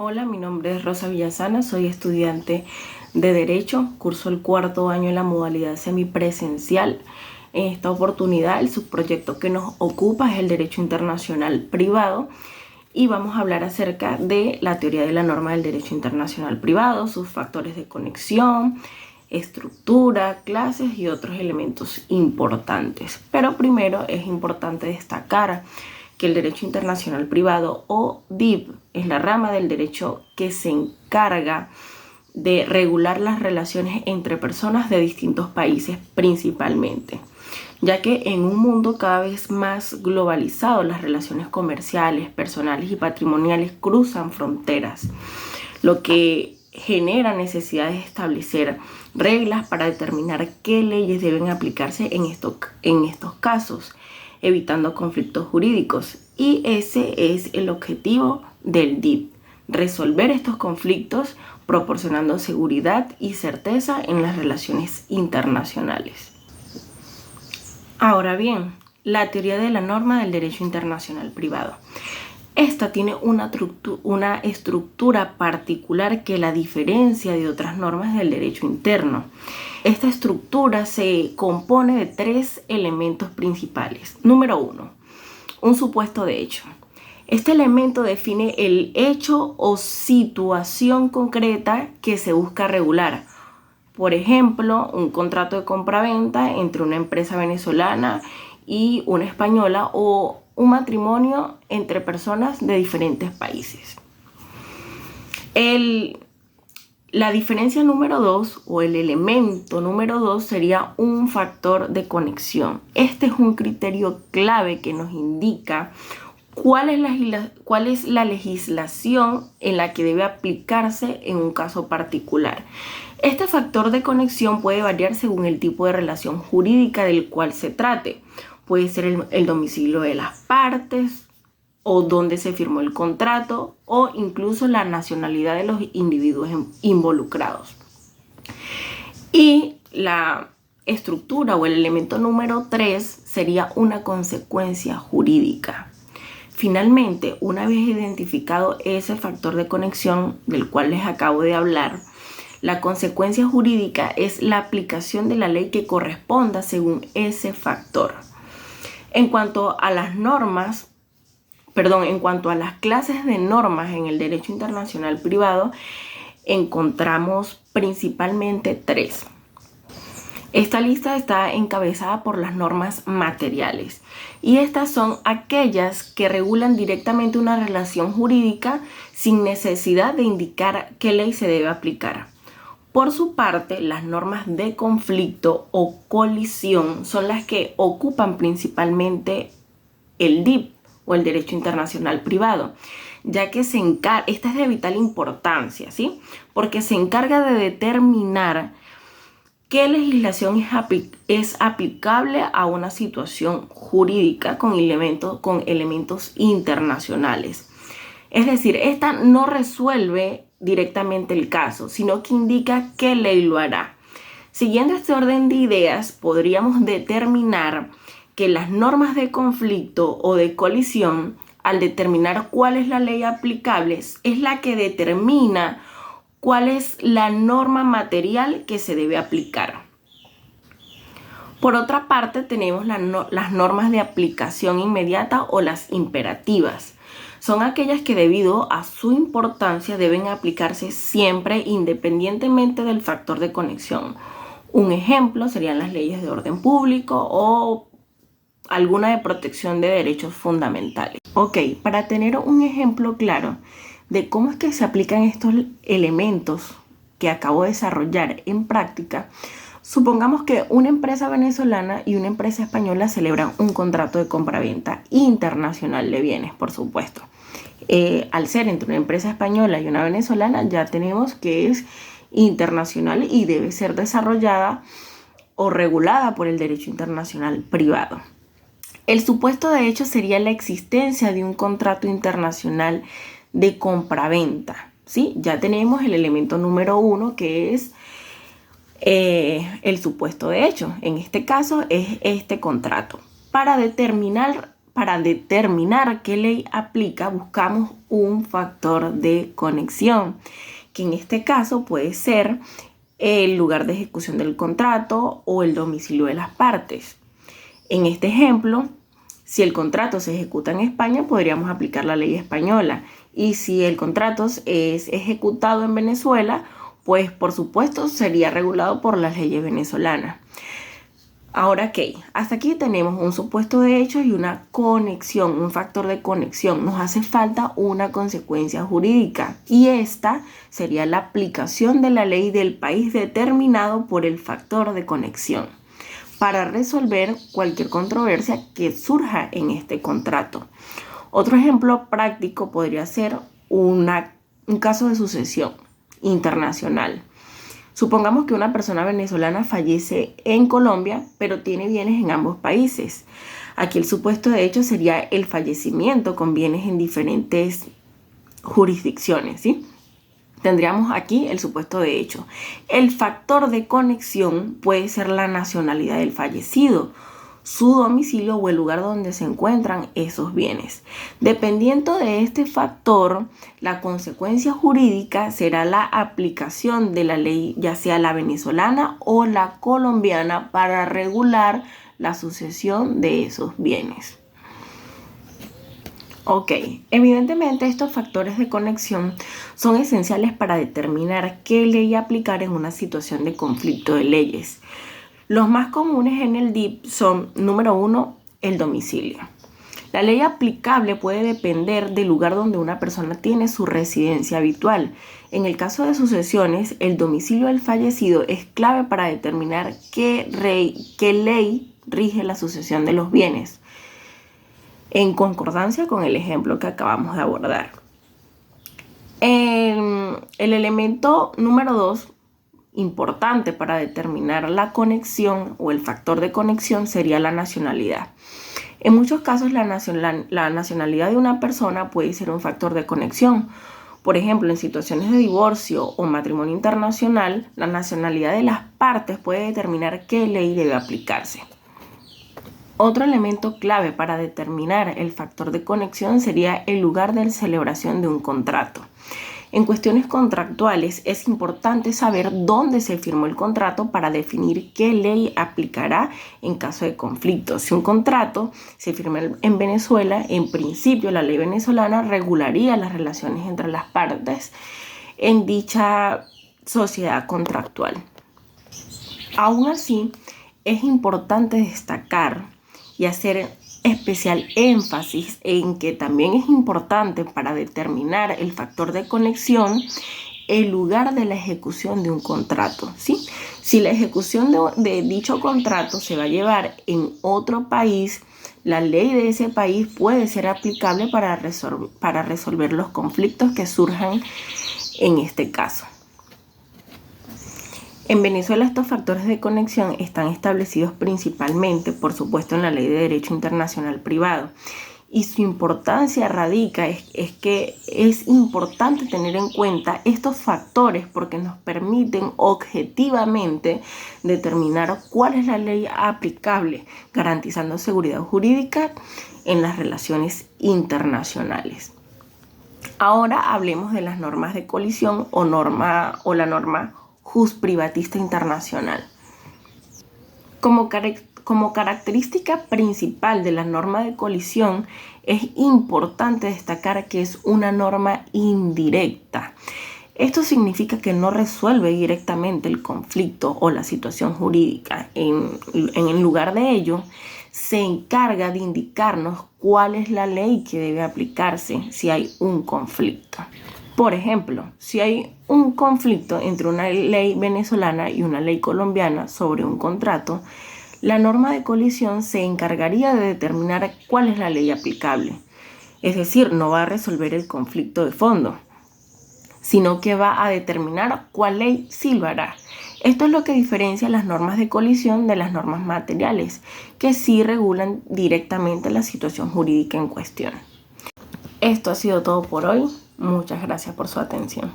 Hola, mi nombre es Rosa Villasana, soy estudiante de Derecho, curso el cuarto año en la modalidad semipresencial. En esta oportunidad, el subproyecto que nos ocupa es el Derecho Internacional Privado y vamos a hablar acerca de la teoría de la norma del Derecho Internacional Privado, sus factores de conexión, estructura, clases y otros elementos importantes. Pero primero es importante destacar que el derecho internacional privado o DIP es la rama del derecho que se encarga de regular las relaciones entre personas de distintos países principalmente, ya que en un mundo cada vez más globalizado las relaciones comerciales, personales y patrimoniales cruzan fronteras, lo que genera necesidad de establecer reglas para determinar qué leyes deben aplicarse en estos casos, evitando conflictos jurídicos. Y ese es el objetivo del DIP, resolver estos conflictos proporcionando seguridad y certeza en las relaciones internacionales. Ahora bien, la teoría de la norma del derecho internacional privado. Esta tiene una estructura particular que la diferencia de otras normas del derecho interno. Esta estructura se compone de tres elementos principales. Número 1, un supuesto de hecho. Este elemento define el hecho o situación concreta que se busca regular. Por ejemplo, un contrato de compra-venta entre una empresa venezolana y una española o un matrimonio entre personas de diferentes países. La diferencia número 2 o el elemento número 2 sería un factor de conexión. Este es un criterio clave que nos indica cuál es la legislación en la que debe aplicarse en un caso particular. Este factor de conexión puede variar según el tipo de relación jurídica del cual se trate. Puede ser el domicilio de las partes o dónde se firmó el contrato o incluso la nacionalidad de los individuos involucrados. Y la estructura o el elemento número 3 sería una consecuencia jurídica. Finalmente, una vez identificado ese factor de conexión del cual les acabo de hablar, la consecuencia jurídica es la aplicación de la ley que corresponda según ese factor. En cuanto a las clases de normas en el derecho internacional privado, encontramos principalmente 3. Esta lista está encabezada por las normas materiales y estas son aquellas que regulan directamente una relación jurídica sin necesidad de indicar qué ley se debe aplicar. Por su parte, las normas de conflicto o colisión son las que ocupan principalmente el DIP o el derecho internacional privado, ya que esta es de vital importancia, ¿sí? Porque se encarga de determinar qué legislación es aplicable a una situación jurídica con elementos internacionales. Es decir, esta no resuelve directamente el caso, sino que indica qué ley lo hará. Siguiendo este orden de ideas, podríamos determinar que las normas de conflicto o de colisión, al determinar cuál es la ley aplicable, es la que determina cuál es la norma material que se debe aplicar. Por otra parte, tenemos las normas de aplicación inmediata o las imperativas. Son aquellas que debido a su importancia deben aplicarse siempre independientemente del factor de conexión. Un ejemplo serían las leyes de orden público o alguna de protección de derechos fundamentales. Ok, para tener un ejemplo claro de cómo es que se aplican estos elementos que acabo de desarrollar en práctica, supongamos que una empresa venezolana y una empresa española celebran un contrato de compraventa internacional de bienes, por supuesto. Al ser entre una empresa española y una venezolana, ya tenemos que es internacional y debe ser desarrollada o regulada por el derecho internacional privado. El supuesto de hecho sería la existencia de un contrato internacional de compraventa, ¿sí? Ya tenemos el elemento número 1 que es el supuesto de hecho. En este caso es este contrato. Para determinar para determinar qué ley aplica, buscamos un factor de conexión, que en este caso puede ser el lugar de ejecución del contrato o el domicilio de las partes. En este ejemplo, si el contrato se ejecuta en España, podríamos aplicar la ley española. Y si el contrato es ejecutado en Venezuela, pues por supuesto sería regulado por las leyes venezolanas. Ahora, ok, hasta aquí tenemos un supuesto de hecho y una conexión, un factor de conexión. Nos hace falta una consecuencia jurídica y esta sería la aplicación de la ley del país determinado por el factor de conexión para resolver cualquier controversia que surja en este contrato. Otro ejemplo práctico podría ser un caso de sucesión internacional. Supongamos que una persona venezolana fallece en Colombia, pero tiene bienes en ambos países. Aquí el supuesto de hecho sería el fallecimiento con bienes en diferentes jurisdicciones, ¿sí? Tendríamos aquí el supuesto de hecho. El factor de conexión puede ser la nacionalidad del fallecido, su domicilio o el lugar donde se encuentran esos bienes. Dependiendo de este factor, la consecuencia jurídica será la aplicación de la ley, ya sea la venezolana o la colombiana, para regular la sucesión de esos bienes. Ok, evidentemente estos factores de conexión son esenciales para determinar qué ley aplicar en una situación de conflicto de leyes. Los más comunes en el DIP son, número 1, el domicilio. La ley aplicable puede depender del lugar donde una persona tiene su residencia habitual. En el caso de sucesiones, el domicilio del fallecido es clave para determinar qué ley rige la sucesión de los bienes, en concordancia con el ejemplo que acabamos de abordar. El elemento número 2, importante para determinar la conexión o el factor de conexión, sería la nacionalidad. En muchos casos la nacionalidad de una persona puede ser un factor de conexión. Por ejemplo, en situaciones de divorcio o matrimonio internacional, la nacionalidad de las partes puede determinar qué ley debe aplicarse. Otro elemento clave para determinar el factor de conexión sería el lugar de celebración de un contrato. En cuestiones contractuales es importante saber dónde se firmó el contrato para definir qué ley aplicará en caso de conflicto. Si un contrato se firma en Venezuela, en principio la ley venezolana regularía las relaciones entre las partes en dicha sociedad contractual. Aún así, es importante destacar y hacer especial énfasis en que también es importante para determinar el factor de conexión el lugar de la ejecución de un contrato, ¿sí? Si la ejecución de dicho contrato se va a llevar en otro país, la ley de ese país puede ser aplicable para resolver los conflictos que surjan en este caso. En Venezuela estos factores de conexión están establecidos principalmente, por supuesto, en la Ley de Derecho Internacional Privado. Y su importancia radica es que es importante tener en cuenta estos factores porque nos permiten objetivamente determinar cuál es la ley aplicable, garantizando seguridad jurídica en las relaciones internacionales. Ahora hablemos de las normas de colisión o la norma Jus Privatista Internacional. Como característica principal de la norma de colisión, es importante destacar que es una norma indirecta. Esto significa que no resuelve directamente el conflicto o la situación jurídica. En lugar de ello, se encarga de indicarnos cuál es la ley que debe aplicarse si hay un conflicto. Por ejemplo, si hay un conflicto entre una ley venezolana y una ley colombiana sobre un contrato, la norma de colisión se encargaría de determinar cuál es la ley aplicable. Es decir, no va a resolver el conflicto de fondo, sino que va a determinar cuál ley sí lo hará. Esto es lo que diferencia las normas de colisión de las normas materiales, que sí regulan directamente la situación jurídica en cuestión. Esto ha sido todo por hoy. Muchas gracias por su atención.